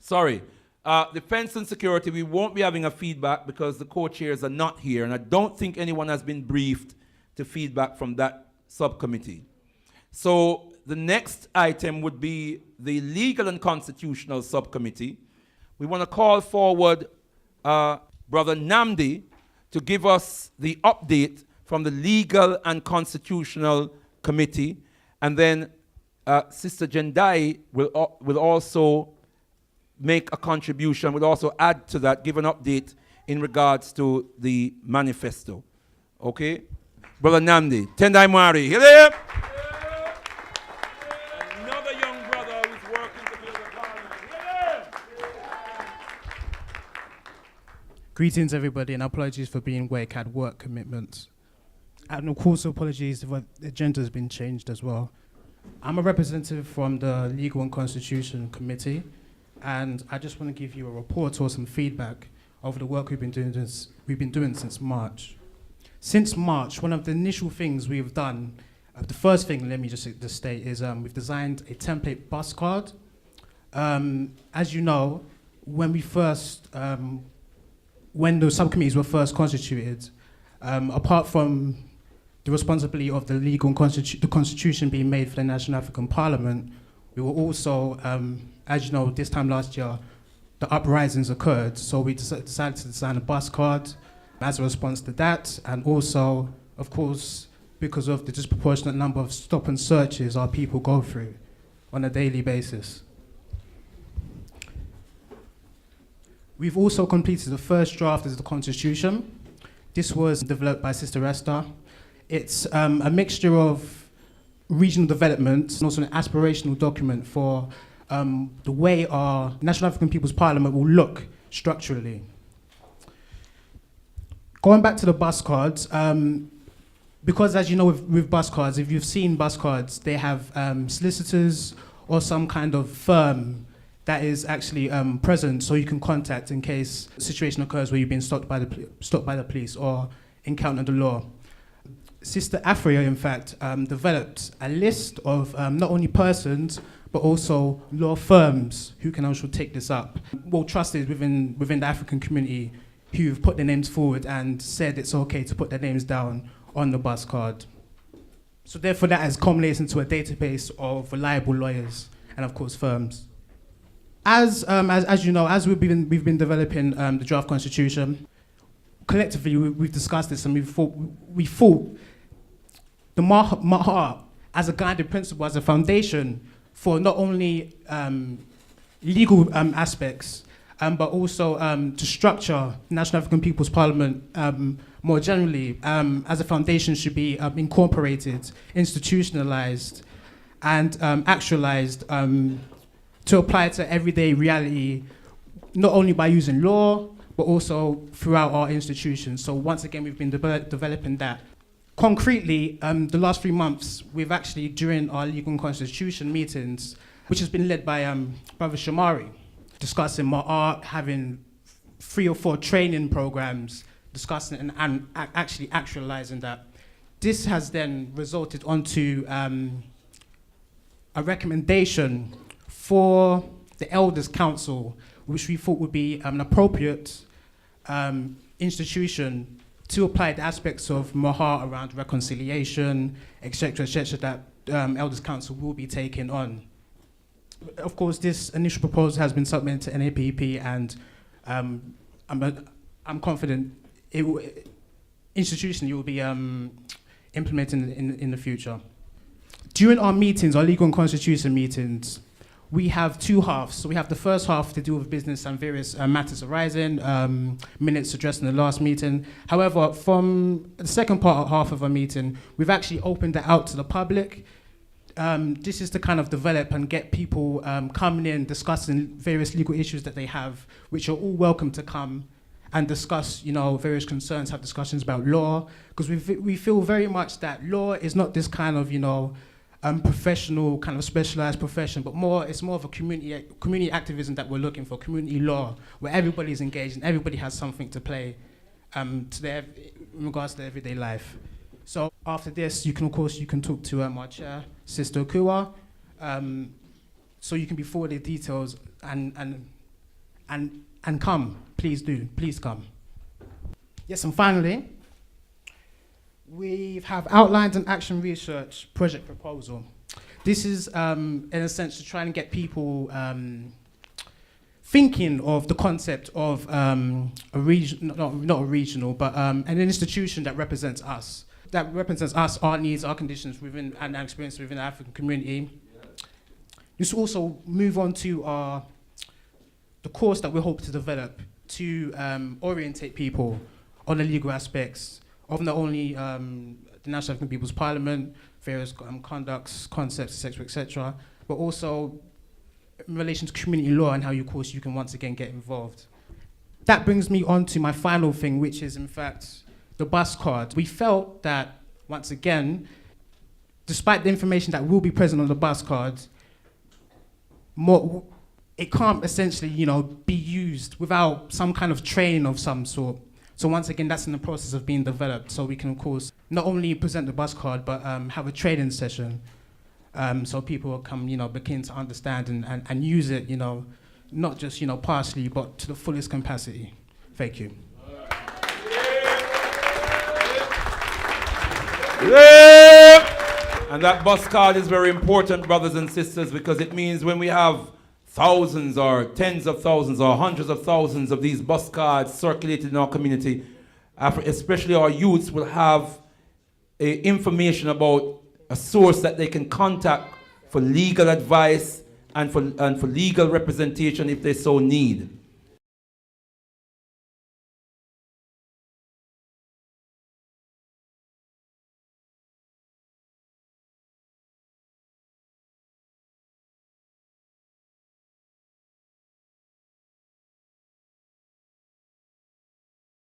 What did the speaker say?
Sorry. Defense and security, we won't be having a feedback because the co-chairs are not here, and I don't think anyone has been briefed to feedback from that subcommittee. So the next item would be the legal and constitutional subcommittee. We want to call forward Brother Nandi to give us the update from the legal and constitutional committee, and then Sister Jendai will also make a contribution, will also add to that, give an update in regards to the manifesto. Okay? Brother Nandi, Tendai Mari, here they are. Another young brother who's working to build a parliament. Here they are. Greetings, everybody, and apologies for being awake. Had work commitments. And of course, apologies if the agenda has been changed as well. I'm a representative from the Legal and Constitution Committee, and I just want to give you a report or some feedback over the work we've been doing since March. Since March, one of the initial things we've done, the first thing, let me just state, is we've designed a template bus card. As you know, when the subcommittees were first constituted, apart from the responsibility of the legal and the constitution being made for the National African Parliament, we were also, as you know, this time last year, the uprisings occurred, so we decided to design a bus card as a response to that, and also, of course, because of the disproportionate number of stop and searches our people go through on a daily basis. We've also completed the first draft of the Constitution. This was developed by Sister Esther. It's a mixture of regional development and also an aspirational document for the way our National African People's Parliament will look structurally. Going back to the bus cards, because as you know with bus cards, if you've seen bus cards, they have solicitors or some kind of firm that is actually present, so you can contact in case a situation occurs where you've been stopped by the police or encountered the law. Sister Afria, in fact, developed a list of not only persons, but also law firms who can also take this up. Well trusted within the African community who've put their names forward and said it's okay to put their names down on the bus card. So therefore that has culminated into a database of reliable lawyers and of course firms. As you know, as we've been developing the draft constitution, collectively we've discussed this, and we thought the Maha as a guiding principle, as a foundation for not only legal aspects, but also to structure National African People's Parliament more generally as a foundation should be incorporated, institutionalized, and actualized to apply to everyday reality, not only by using law, but also throughout our institutions. So once again, we've been developing that. Concretely, the last 3 months, we've actually, during our legal and constitution meetings, which has been led by Brother Shamari, discussing art, having 3 or 4 training programs, discussing and actually actualizing that. This has then resulted onto a recommendation for the Elders Council, which we thought would be an appropriate institution to apply the aspects of Maha around reconciliation, etc., that Elders Council will be taking on. Of course, this initial proposal has been submitted to NAPP, and I'm confident institutionally it will be implemented in the future. During our meetings, our legal and constitution meetings, we have 2 halves. So we have the first half to do with business and various matters arising, minutes addressed in the last meeting. However, from the second half of our meeting, we've actually opened it out to the public. This is to kind of develop and get people coming in, discussing various legal issues that they have, which are all welcome to come and discuss, various concerns, have discussions about law, because we feel very much that law is not this kind of, professional, kind of specialized profession, but it's more of a community activism that we're looking for, community law, where everybody's engaged and everybody has something to play in regards to their everyday life. So after this, you can talk to our chair, Sister Okua, so you can be forwarded details and and come. Please do. Please come. Yes, and finally, we have outlined an action research project proposal. This is, in a sense, to try and get people thinking of the concept of a region, not a regional, but an institution that represents us. That represents us, our needs, our conditions within, and our experience within the African community. This will also move on to the course that we hope to develop to orientate people on the legal aspects of not only the National African People's Parliament, various conducts, concepts, etc., but also in relation to community law and how, of course, you can once again get involved. That brings me on to my final thing, which is, in fact, the bus card. We felt that, once again, despite the information that will be present on the bus card, it can't essentially, be used without some kind of training of some sort. So once again, that's in the process of being developed. So we can, of course, not only present the bus card, but have a training session, so people can, begin to understand and use it, not just, partially, but to the fullest capacity. Thank you. And that bus card is very important, brothers and sisters, because it means when we have thousands or tens of thousands or hundreds of thousands of these bus cards circulated in our community, especially our youths will have information about a source that they can contact for legal advice and for legal representation if they so need.